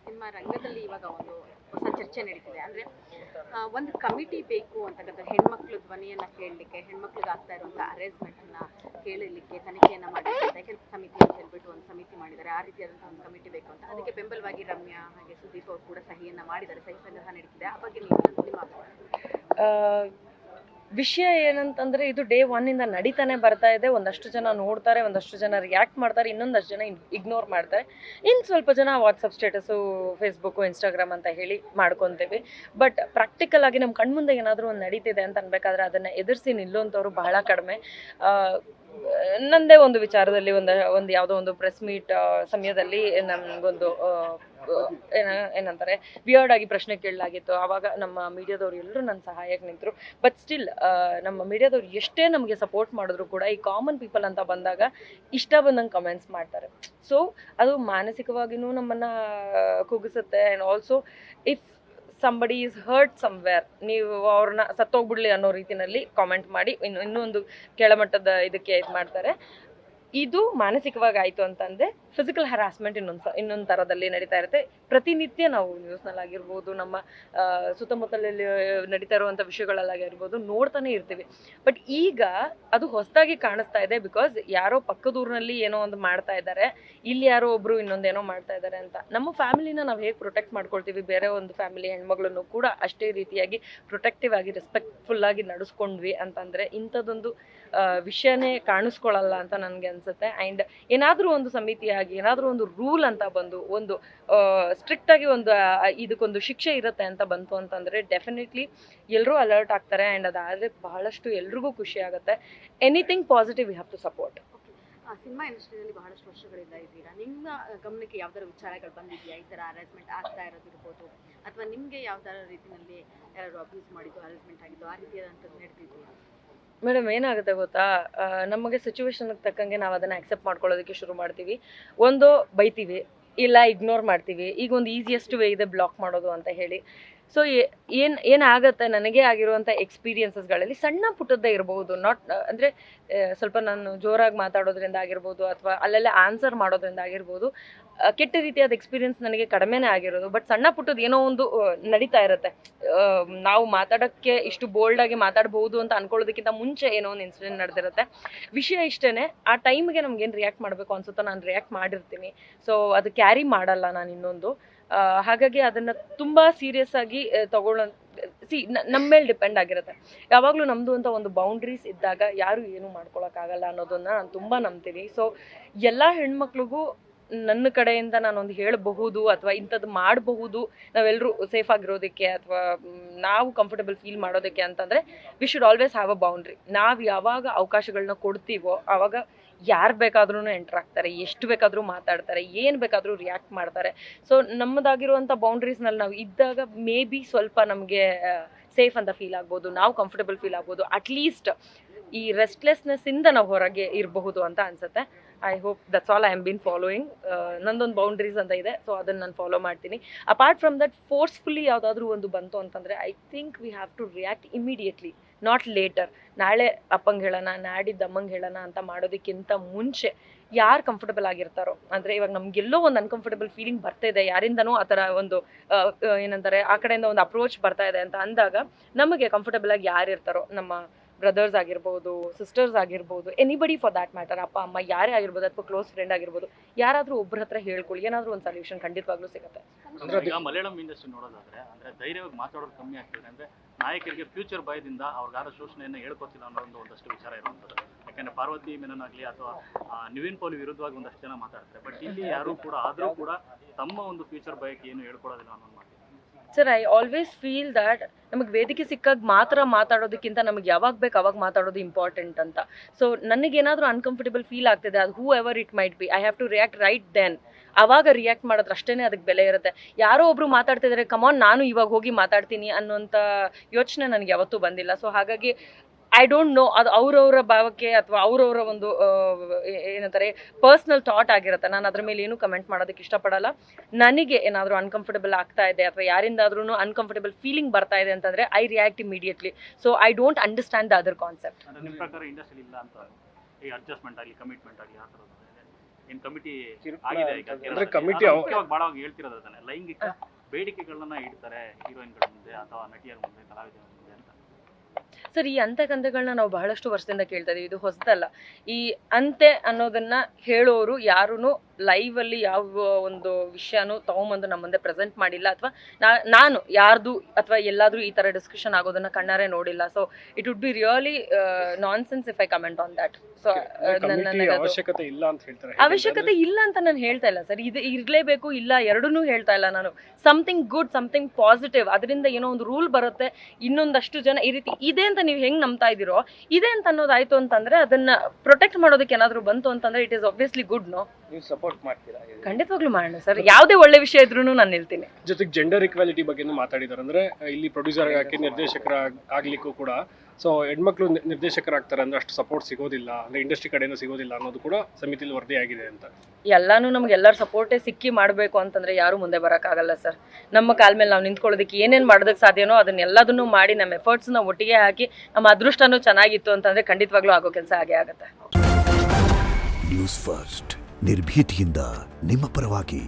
Cinema ರಂಗದಲ್ಲಿ ಇವಾಗ ಒಂದು ಹೊಸ ಚರ್ಚೆ ನಡೀತಿದೆ. ಅಂದರೆ ಒಂದು ಕಮಿಟಿ ಬೇಕು ಅಂತಕ್ಕಂಥ ಹೆಣ್ಮಕ್ಳು ಧ್ವನಿಯನ್ನು ಕೇಳಲಿಕ್ಕೆ, ಹೆಣ್ಮಕ್ಳಿಗೆ ಆಗ್ತಾ ಇರುವಂಥ ಅರೇಂಜ್ಮೆಂಟನ್ನು ಕೇಳಲಿಕ್ಕೆ ತನಿಖೆಯನ್ನು ಮಾಡಿದ್ದಾರೆ. ಹೆಲ್ಪ್ ಸಮಿತಿ ಅಂತ ಹೇಳ್ಬಿಟ್ಟು ಒಂದು ಸಮಿತಿ ಮಾಡಿದ್ದಾರೆ. ಆ ರೀತಿಯಾದಂಥ ಒಂದು ಕಮಿಟಿ ಬೇಕು ಅಂತ. ಅದಕ್ಕೆ ಬೆಂಬಲವಾಗಿ ರಮ್ಯಾ ಹಾಗೆ ಸುದೀಪ್ ಅವರು ಕೂಡ ಸಹಿಯನ್ನು ಮಾಡಿದ್ದಾರೆ. ಸಹಿ ಸಂಗ್ರಹ ನಡೀತಿದೆ. ಆ ಬಗ್ಗೆ ನೀವು ನಿಮ್ಮ ವಿಷಯ ಏನಂತಂದರೆ ಇದು ಡೇ ಒನ್ನಿಂದ ನಡೀತಾನೆ ಬರ್ತಾ ಇದೆ. ಒಂದಷ್ಟು ಜನ ನೋಡ್ತಾರೆ, ಒಂದಷ್ಟು ಜನ ರಿಯಾಕ್ಟ್ ಮಾಡ್ತಾರೆ, ಇನ್ನೊಂದಷ್ಟು ಜನ ಇಗ್ನೋರ್ ಮಾಡ್ತಾರೆ. ಇನ್ನು ಸ್ವಲ್ಪ ಜನ ವಾಟ್ಸಪ್ ಸ್ಟೇಟಸು, ಫೇಸ್ಬುಕ್ಕು, ಇನ್ಸ್ಟಾಗ್ರಾಮ್ ಅಂತ ಹೇಳಿ ಮಾಡ್ಕೊತೀವಿ. ಬಟ್ ಪ್ರಾಕ್ಟಿಕಲ್ ಆಗಿ ನಮ್ಮ ಕಣ್ಮುಂದೆ ಏನಾದರೂ ಒಂದು ನಡೀತಿದೆ ಅಂತ ಅನ್ಬೇಕಾದ್ರೆ ಅದನ್ನು ಎದುರಿಸಿ ನಿಲ್ಲುವಂಥವ್ರು ಬಹಳ ಕಡಿಮೆ. ನಂದೇ ಒಂದು ವಿಚಾರದಲ್ಲಿ ಒಂದು ಯಾವುದೋ ಒಂದು ಪ್ರೆಸ್ ಮೀಟ್ ಸಮಯದಲ್ಲಿ ನಮಗೊಂದು ಏನಂತಾರೆ ವಿಯರ್ಡ್ ಆಗಿ ಪ್ರಶ್ನೆ ಕೇಳಲಾಗಿತ್ತು. ಆವಾಗ ನಮ್ಮ ಮೀಡಿಯಾದವ್ರು ಎಲ್ಲರೂ ನನ್ನ ಸಹಾಯಕ್ಕೆ ನಿಂತರು. ಬಟ್ ಸ್ಟಿಲ್ ನಮ್ಮ ಮೀಡಿಯಾದವ್ರು ಎಷ್ಟೇ ನಮಗೆ ಸಪೋರ್ಟ್ ಮಾಡಿದ್ರು ಕೂಡ ಈ ಕಾಮನ್ ಪೀಪಲ್ ಅಂತ ಬಂದಾಗ ಇಷ್ಟ ಬಂದಂಗೆ ಕಮೆಂಟ್ಸ್ ಮಾಡ್ತಾರೆ. ಸೊ ಅದು ಮಾನಸಿಕವಾಗಿಯೂ ನಮ್ಮನ್ನು ಕುಗ್ಗಿಸುತ್ತೆ. And also if somebody is hurt somewhere, ನೀವು ಅವ್ರನ್ನ ಸತ್ತೋಗ್ಬಿಡ್ಲಿ ಅನ್ನೋ ರೀತಿಯಲ್ಲಿ ಕಾಮೆಂಟ್ ಮಾಡಿ ಇನ್ನೊಂದು ಕೆಳಮಟ್ಟದ ಇದಕ್ಕೆ ಇದು ಮಾಡ್ತಾರೆ. ಇದು ಮಾನಸಿಕವಾಗಿ ಆಯಿತು ಅಂತಂದರೆ ಫಿಸಿಕಲ್ ಹರಾಸ್ಮೆಂಟ್ ಇನ್ನೊಂದು ಥರದಲ್ಲಿ ನಡೀತಾ ಇರುತ್ತೆ. ಪ್ರತಿನಿತ್ಯ ನಾವು ನ್ಯೂಸ್ನಲ್ಲಾಗಿರ್ಬೋದು, ನಮ್ಮ ಸುತ್ತಮುತ್ತಲಲ್ಲಿ ನಡೀತಾ ಇರುವಂಥ ವಿಷಯಗಳಲ್ಲಾಗಿರ್ಬೋದು ನೋಡ್ತಾನೆ ಇರ್ತೀವಿ. ಬಟ್ ಈಗ ಅದು ಹೊಸದಾಗಿ ಕಾಣಿಸ್ತಾ ಇದೆ. ಬಿಕಾಸ್ ಯಾರೋ ಪಕ್ಕದೂರಿನಲ್ಲಿ ಏನೋ ಒಂದು ಮಾಡ್ತಾ ಇದ್ದಾರೆ, ಇಲ್ಲಿ ಯಾರೋ ಒಬ್ಬರು ಇನ್ನೊಂದೇನೋ ಮಾಡ್ತಾ ಇದ್ದಾರೆ ಅಂತ. ನಮ್ಮ ಫ್ಯಾಮಿಲಿನ ನಾವು ಹೇಗೆ ಪ್ರೊಟೆಕ್ಟ್ ಮಾಡ್ಕೊಳ್ತೀವಿ, ಬೇರೆ ಒಂದು ಫ್ಯಾಮಿಲಿ ಹೆಣ್ಮಗಳನ್ನು ಕೂಡ ಅಷ್ಟೇ ರೀತಿಯಾಗಿ ಪ್ರೊಟೆಕ್ಟಿವ್ ಆಗಿ ರೆಸ್ಪೆಕ್ಟ್ಫುಲ್ಲಾಗಿ ನಡೆಸ್ಕೊಂಡ್ವಿ ಅಂತಂದರೆ ಇಂಥದ್ದೊಂದು ವಿಷಯನೇ ಕಾಣಿಸ್ಕೊಳ್ಳಲ್ಲ ಅಂತ ನನಗೆ ಅನಿಸುತ್ತೆ. ಆ್ಯಂಡ್ ಏನಾದರೂ ಒಂದು ಸಮಿತಿಯಾಗಿ ಏನಾದರೂ ಒಂದು ರೂಲ್ ಅಂತ ಬಂದು ಒಂದು ಸ್ಟ್ರಿಕ್ಟಾಗಿ ಒಂದು ಇದಕ್ಕೊಂದು ಶಿಕ್ಷೆ ಇರುತ್ತೆ ಅಂತ ಬಂತು ಅಂತಂದರೆ ಡೆಫಿನೆಟ್ಲಿ ಎಲ್ಲರೂ ಅಲರ್ಟ್ ಆಗ್ತಾರೆ. ಆ್ಯಂಡ್ ಅದಾದರೆ ಬಹಳಷ್ಟು ಎಲ್ರಿಗೂ ಖುಷಿ ಆಗುತ್ತೆ. Anything positive we have to support. Cinema ಇಂಡಸ್ಟ್ರಿಯಲ್ಲಿ ಬಹಳಷ್ಟು ವರ್ಷಗಳಿಂದ ಇದ್ದೀರಾ. ನಿಮ್ಮ ಗಮನಕ್ಕೆ ಯಾವ್ದಾದ್ರು ವಿಚಾರಗಳು ಬಂದಿದೆಯಾ? ಈ ಥರ ಅರೇಂಜ್ಮೆಂಟ್ ಆಗ್ತಾ ಇರೋದಿರ್ಬೋದು, ಅಥವಾ ನಿಮಗೆ ಯಾವ್ದಾರ ರೀತಿಯಲ್ಲಿ ಯಾರು ಅಬ್ಯೂಸ್ ಮಾಡಿದ್ದು, ಅರೇಂಜ್ಮೆಂಟ್ ಆಗಿದ್ದು, ಆ ರೀತಿಯಾದಂಥದ್ದು ನಡೆದಿದೆಯಾ? ಮೇಡಮ್ ಏನಾಗುತ್ತೆ ಗೊತ್ತಾ, ನಮಗೆ ಸಿಚುವೇಶನ್ಗೆ ತಕ್ಕಂಗೆ ನಾವು ಅದನ್ನು ಆಕ್ಸೆಪ್ಟ್ ಮಾಡ್ಕೊಳ್ಳೋದಕ್ಕೆ ಶುರು ಮಾಡ್ತೀವಿ. ಒಂದು ಬೈತೀವಿ, ಇಲ್ಲ ಇಗ್ನೋರ್ ಮಾಡ್ತೀವಿ. ಈಗ ಒಂದು ಈಸಿಯೆಸ್ಟ್ ವೇ ಇದೆ ಬ್ಲಾಕ್ ಮಾಡೋದು ಅಂತ ಹೇಳಿ. ಸೊ ಏನಾಗುತ್ತೆ, ನನಗೆ ಆಗಿರುವಂಥ ಎಕ್ಸ್ಪೀರಿಯನ್ಸಸ್ಗಳಲ್ಲಿ ಸಣ್ಣ ಪುಟ್ಟದ್ದೇ ಇರ್ಬೋದು. ಅಂದರೆ ಸ್ವಲ್ಪ ನಾನು ಜೋರಾಗಿ ಮಾತಾಡೋದ್ರಿಂದ ಆಗಿರ್ಬೋದು, ಅಥವಾ ಅಲ್ಲೆಲ್ಲ ಆನ್ಸರ್ ಮಾಡೋದ್ರಿಂದ ಆಗಿರ್ಬೋದು, ಕೆಟ್ಟ ರೀತಿಯಾದ ಎಕ್ಸ್ಪೀರಿಯನ್ಸ್ ನನಗೆ ಕಡಿಮೆನೇ ಆಗಿರೋದು. ಬಟ್ ಸಣ್ಣ ಪುಟ್ಟದ್ದು ಏನೋ ಒಂದು ನಡೀತಾ ಇರುತ್ತೆ. ನಾವು ಮಾತಾಡೋಕ್ಕೆ ಇಷ್ಟು ಬೋಲ್ಡಾಗಿ ಮಾತಾಡ್ಬೋದು ಅಂತ ಅನ್ಕೊಳ್ಳೋದಕ್ಕಿಂತ ಮುಂಚೆ ಏನೋ ಒಂದು ಇನ್ಸಿಡೆಂಟ್ ನಡೆದಿರುತ್ತೆ. ವಿಷಯ ಇಷ್ಟೇ, ಆ ಟೈಮ್ಗೆ ನಮ್ಗೇನು ರಿಯಾಕ್ಟ್ ಮಾಡಬೇಕು ಅನ್ಸುತ್ತೋ ನಾನು ರಿಯಾಕ್ಟ್ ಮಾಡಿರ್ತೀನಿ. ಸೊ ಅದು ಕ್ಯಾರಿ ಮಾಡಲ್ಲ ನಾನು ಇನ್ನೊಂದು. ಹಾಗಾಗಿ ಅದನ್ನು ತುಂಬ ಸೀರಿಯಸ್ ಆಗಿ ತಗೊಳ್ಳೋ ನಮ್ಮ ಮೇಲೆ ಡಿಪೆಂಡ್ ಆಗಿರುತ್ತೆ. ಯಾವಾಗಲೂ ನಮ್ಮದು ಅಂತ ಒಂದು ಬೌಂಡ್ರೀಸ್ ಇದ್ದಾಗ ಯಾರು ಏನೂ ಮಾಡ್ಕೊಳಕ್ಕಾಗಲ್ಲ ಅನ್ನೋದನ್ನು ನಾನು ತುಂಬ ನಂಬ್ತೀನಿ. ಸೊ ಎಲ್ಲ ಹೆಣ್ಮಕ್ಳಿಗೂ ನನ್ನ ಕಡೆಯಿಂದ ನಾನೊಂದು ಹೇಳಬಹುದು ಅಥವಾ ಇಂಥದ್ದು ಮಾಡಬಹುದು, ನಾವೆಲ್ಲರೂ ಸೇಫ್ ಆಗಿರೋದಕ್ಕೆ ಅಥವಾ ನಾವು ಕಂಫರ್ಟಬಲ್ ಫೀಲ್ ಮಾಡೋದಕ್ಕೆ ಅಂತಂದರೆ we should always have a boundary. ನಾವು ಯಾವಾಗ ಅವಕಾಶಗಳನ್ನ ಕೊಡ್ತೀವೋ ಆವಾಗ ಯಾರು ಬೇಕಾದ್ರೂ ಎಂಟರ್ ಆಗ್ತಾರೆ, ಎಷ್ಟು ಬೇಕಾದರೂ ಮಾತಾಡ್ತಾರೆ, ಏನು ಬೇಕಾದರೂ ರಿಯಾಕ್ಟ್ ಮಾಡ್ತಾರೆ. ಸೊ ನಮ್ಮದಾಗಿರುವಂಥ ಬೌಂಡ್ರೀಸ್ನಲ್ಲಿ ನಾವು ಇದ್ದಾಗ ಮೇ ಬಿ ಸ್ವಲ್ಪ ನಮಗೆ ಸೇಫ್ ಅಂತ ಫೀಲ್ ಆಗ್ಬೋದು, ನಾವು ಕಂಫರ್ಟಬಲ್ ಫೀಲ್ ಆಗ್ಬೋದು. ಅಟ್ಲೀಸ್ಟ್ ಈ ರೆಸ್ಟ್ಲೆಸ್ನೆಸ್ಸಿಂದ ನಾವು ಹೊರಗೆ ಇರಬಹುದು ಅಂತ ಅನಿಸುತ್ತೆ. I hope that's all I am been following. ನಂದೊಂದು ಬೌಂಡ್ರೀಸ್ ಅಂತ ಇದೆ, ಸೊ ಅದನ್ನು ನಾನು ಫಾಲೋ ಮಾಡ್ತೀನಿ. ಅಪಾರ್ಟ್ ಫ್ರಮ್ ದಟ್ ಫೋರ್ಸ್ಫುಲ್ಲಿ ಯಾವುದಾದ್ರೂ ಒಂದು ಬಂತು ಅಂತಂದರೆ I think we have to react immediately, not later. ನಾಳೆ ಅಪ್ಪಂಗೆ ಹೇಳೋಣ, ನಾಡಿದ್ದು ಅಮ್ಮಂಗೆ ಹೇಳೋಣ ಅಂತ ಮಾಡೋದಕ್ಕಿಂತ ಮುಂಚೆ ಯಾರು ಕಂಫರ್ಟಬಲ್ ಆಗಿರ್ತಾರೋ, ಅಂದರೆ ಇವಾಗ ನಮಗೆಲ್ಲೋ ಒಂದು ಅನ್ಕಂಫರ್ಟಬಲ್ ಫೀಲಿಂಗ್ ಬರ್ತಾ ಇದೆ, ಯಾರಿಂದನೂ ಆ ಥರ ಒಂದು ಏನಂತಾರೆ ಆ ಕಡೆಯಿಂದ ಒಂದು ಅಪ್ರೋಚ್ ಬರ್ತಾ ಇದೆ ಅಂತ ಅಂದಾಗ ನಮಗೆ ಕಂಫರ್ಟಬಲ್ ಆಗಿ ಯಾರು ಇರ್ತಾರೋ, ನಮ್ಮ ಬ್ರದರ್ಸ್ ಆಗಿರ್ಬೋದು, ಸಿಸ್ಟರ್ಸ್ ಆಗಿರ್ಬೋದು, ಎನಿಬಡಿ ಫಾರ್ ದ್ಯಾಟ್ ಮ್ಯಾಟರ್, ಅಪ್ಪ ಅಮ್ಮ ಯಾರೇ ಆಗಿರ್ಬೋದು, ಅಥವಾ ಕ್ಲೋಸ್ ಫ್ರೆಂಡ್ ಆಗಿರ್ಬೋದು, ಯಾರಾದರೂ ಒಬ್ಬರ ಹತ್ರ ಹೇಳ್ಕೊಳ್ಳಿ, ಏನಾದರೂ ಒಂದು ಸೊಲ್ಯೂಷನ್ ಖಂಡಿತವಾಗ್ಲೂ ಸಿಗುತ್ತೆ. ಈಗ ಮಲಯಾಳಂ ಇಂಡಸ್ಟ್ರಿ ನೋಡೋದಾದ್ರೆ ಅಂದ್ರೆ ಧೈರ್ಯವಾಗಿ ಮಾತಾಡೋದು ಕಮ್ಮಿ ಆಗ್ತಿದೆ. ಅಂದ್ರೆ ನಾಯಕರಿಗೆ ಫ್ಯೂಚರ್ ಭಯದಿಂದ ಅವ್ರಿಗಾರ ಶೋಷಣೆಯನ್ನು ಹೇಳ್ಕೊತಿಲ್ಲ ಅನ್ನೋದು ಒಂದಷ್ಟು ವಿಚಾರ ಇರುವಂಥದ್ದು. ಯಾಕಂದ್ರೆ ಪಾರ್ವತಿ ಮೆನನ್ ಆಗಲಿ ಅಥವಾ ನಿವಿನ್ ಪೋಲಿ ವಿರುದ್ಧವಾಗಿ ಒಂದಷ್ಟು ಜನ ಮಾತಾಡ್ತಾರೆ. ಬಟ್ ಇಲ್ಲಿ ಯಾರು ಕೂಡ ಆದರೂ ಕೂಡ ತಮ್ಮ ಒಂದು ಫ್ಯೂಚರ್ ಭಯಕ್ಕೆ ಏನು ಹೇಳ್ಕೊಡೋದಿಲ್ಲ ಅನ್ನೋದು ಮಾತು. Sir, I always feel that ನಮಗೆ ವೇದಿಕೆ ಸಿಕ್ಕಾಗ ಮಾತ್ರ ಮಾತಾಡೋದಕ್ಕಿಂತ ನಮಗೆ ಯಾವಾಗ ಬೇಕು ಅವಾಗ ಮಾತಾಡೋದು ಇಂಪಾರ್ಟೆಂಟ್ ಅಂತ. ಸೊ ನನಗೇನಾದರೂ ಅನ್ಕಂಫರ್ಟಬಲ್ ಫೀಲ್ ಆಗ್ತಿದೆ, ಅದು whoever it might be, I have to react right then. ಆವಾಗ ರಿಯಾಕ್ಟ್ ಮಾಡೋದು ಅಷ್ಟೇ ಅದಕ್ಕೆ ಬೆಲೆ ಇರುತ್ತೆ. ಯಾರೋ ಒಬ್ರು ಮಾತಾಡ್ತಿದ್ದಾರೆ, ಕಮಾನ್ ನಾನು ಇವಾಗ ಹೋಗಿ ಮಾತಾಡ್ತೀನಿ ಅನ್ನೋಂಥ ಯೋಚನೆ ನನಗೆ ಯಾವತ್ತೂ ಬಂದಿಲ್ಲ. ಸೊ ಹಾಗಾಗಿ ಐ ಡೋಂಟ್ ನೋ, ಅದು ಅವ್ರವರ ಭಾವಕ್ಕೆ ಅಥವಾ ಅವ್ರವರ ಒಂದು ಏನಂತಾರೆ ಪರ್ಸ್ನಲ್ ಥಾಟ್ ಆಗಿರುತ್ತೆ. ನಾನು ಅದ್ರ ಮೇಲೆ ಏನೂ ಕಮೆಂಟ್ ಮಾಡೋದಕ್ಕೆ ಇಷ್ಟಪಡಲ್ಲ. ನನಗೆ ಏನಾದರೂ ಅನ್ಕಂಫರ್ಟಬಲ್ ಆಗ್ತಾ ಇದೆ ಅಥವಾ ಯಾರಿಂದಾದ್ರೂ ಅನ್ಕಂಫರ್ಟಬಲ್ ಫೀಲಿಂಗ್ ಬರ್ತಾ ಇದೆ ಅಂತಂದರೆ I react immediately. So I don't understand the other concept. ನಿಮ್ಮ ಪ್ರಕಾರ ಇಂಡಸ್ಟ್ರಿ ಇಲ್ಲ ಅಂತ ಈ ಅಡ್ಜಸ್ಟ್ಮೆಂಟ್ ಆಗಲಿ ಕಮಿಟ್ಮೆಂಟ್ ಆಗಲಿ ಆ ಥರದ್ದು ಏನ್ ಕಮಿಟಿ ಕಿರುಕುಳ ಆಗಿದೆ ಈಗ ಅಂತಂದ್ರೆ ಕೇರಳದಲ್ಲಿ. committee ಅದು ಮುಖ್ಯವಾಗಿ ಬಹಳವಾಗಿ ಹೇಳ್ತಿರೋದು ಅದನ್ನೇ, ಲೈಂಗಿಕ ಬೇಡಿಕೆಗಳನ್ನ ಇಡ್ತಾರೆ ಹೀರೋಯಿನ್ಗಳ ಮುಂದೆ ಅಥವಾ ನಟಿಯರ ಮುಂದೆ, ಕಲಾವಿದರ ಮುಂದೆ ಅಂತ. ಸರ್, ಈ ಅಂತೆಗಳನ್ನ ನಾವು ಬಹಳಷ್ಟು ವರ್ಷದಿಂದ ಕೇಳ್ತಾ ಇದೀವಿ, ಇದು ಹೊಸದಲ್ಲ. ಈ ಅಂತೆ ಅನ್ನೋದನ್ನ ಹೇಳೋರು ಯಾರೂ ಲೈವ್ ಅಲ್ಲಿ ಯಾವ ಒಂದು ವಿಷಯನೂ ತಗೊಂಬಂದು ನಮ್ಮ ಮುಂದೆ ಪ್ರೆಸೆಂಟ್ ಮಾಡಿಲ್ಲ, ಅಥವಾ ನಾನು ಯಾರ್ದು ಅಥವಾ ಎಲ್ಲಾದ್ರೂ ಈ ತರ ಡಿಸ್ಕಷನ್ ಆಗೋದನ್ನ ಕಣ್ಣಾರೆ ನೋಡಿಲ್ಲ. So it would be really nonsense if I comment on that. So ಅವಶ್ಯಕತೆ ಇಲ್ಲ ಅಂತ ಹೇಳ್ತಾರೆ. ಅವಶ್ಯಕತೆ ಇಲ್ಲ ಅಂತ ನಾನು ಹೇಳ್ತಾ ಇಲ್ಲ ಸರ್, ಇದು ಇರ್ಲೇಬೇಕು ಇಲ್ಲ ಎರಡನ್ನೂ ಹೇಳ್ತಾ ಇಲ್ಲ ನಾನು. ಸಮಥಿಂಗ್ ಗುಡ್, ಸಮಥಿಂಗ್ ಪಾಸಿಟಿವ್, ಅದರಿಂದ ಏನೋ ಒಂದು ರೂಲ್ ಬರುತ್ತೆ, ಇನ್ನೊಂದಷ್ಟು ಜನ ಈ ರೀತಿ ಇದೆ ಅಂತ ನೀವು ಹೆಂಗ್ ನಂಬ್ತಾ ಇದೀರೋ, ಇದೆ ಅಂತ ಅನ್ನೋದಾಯ್ತು ಅಂತಂದ್ರೆ ಅದನ್ನ ಪ್ರೊಟೆಕ್ಟ್ ಮಾಡೋದಕ್ಕೆ ಏನಾದ್ರು ಬಂತು ಅಂತಂದ್ರೆ it is obviously good. No, ನೀವು ಸಪೋರ್ಟ್ ಮಾಡ್ತೀರಾ? ಖಂಡಿತವಾಗ್ಲೂ ಮಾಡೋಣ ಸರ್, ಯಾವುದೇ ಒಳ್ಳೆ ವಿಷಯ ಇದ್ರೂ ನಾನು ನಿಲ್ತೀನಿ. ಜೊತೆಗೆ ಜೆಂಡರ್ ಇಕ್ವಾಲಿಟಿ ಬಗ್ಗೆ ಮಾತಾಡಿದಾರೆ. ಅಂದ್ರೆ ಇಲ್ಲಿ ಪ್ರೊಡ್ಯೂಸರ್ ಆಗಿ ನಿರ್ದೇಶಕರ ಆಗ್ಲಿಕ್ಕೂ ಕೂಡ ಸೊ ಹೆಣ್ಮಕ್ಳು ನಿರ್ದೇಶಕರಾಗ್ತಾರೆ ಅಂದ್ರೆ ಅಷ್ಟು ಸಪೋರ್ಟ್ ಸಿಗೋದಿಲ್ಲ, ಅಂದ್ರೆ ಇಂಡಸ್ಟ್ರಿ ಕಡೆಯಿಂದ ಸಿಗೋದಿಲ್ಲ ಅನ್ನೋದು ಕೂಡ ಸಮಿತಿಲಿ ವರದಿ ಆಗಿದೆ ಅಂತ. ಎಲ್ಲಾನು ನಮ್ಗೆ ಎಲ್ಲರ ಸಪೋರ್ಟೇ ಸಿಕ್ಕಿ ಮಾಡಬೇಕು ಅಂತಂದ್ರೆ ಯಾರು ಮುಂದೆ ಬರೋಕ್ಕಾಗಲ್ಲ ಸರ್. ನಮ್ಮ ಕಾಲ ಮೇಲೆ ನಾವು ನಿಂತ್ಕೊಳ್ಳೋದಕ್ಕೆ ಏನೇನು ಮಾಡೋದಕ್ಕೆ ಸಾಧ್ಯನೋ ಅದನ್ನೆಲ್ಲದನ್ನು ಮಾಡಿ ನಮ್ಮ ಎಫರ್ಟ್ಸ್ನ ಒಟ್ಟಿಗೆ ಹಾಕಿ ನಮ್ಮ ಅದೃಷ್ಟನೂ ಚೆನ್ನಾಗಿತ್ತು ಅಂತಂದ್ರೆ ಖಂಡಿತವಾಗ್ಲೂ ಆಗೋ ಕೆಲಸ ಆಗೇ ಆಗುತ್ತೆ. ನ್ಯೂಸ್ ಫಸ್ಟ್, ನಿರ್ಭೀತಿಯಿಂದ ನಿಮ್ಮ ಪರವಾಗಿ.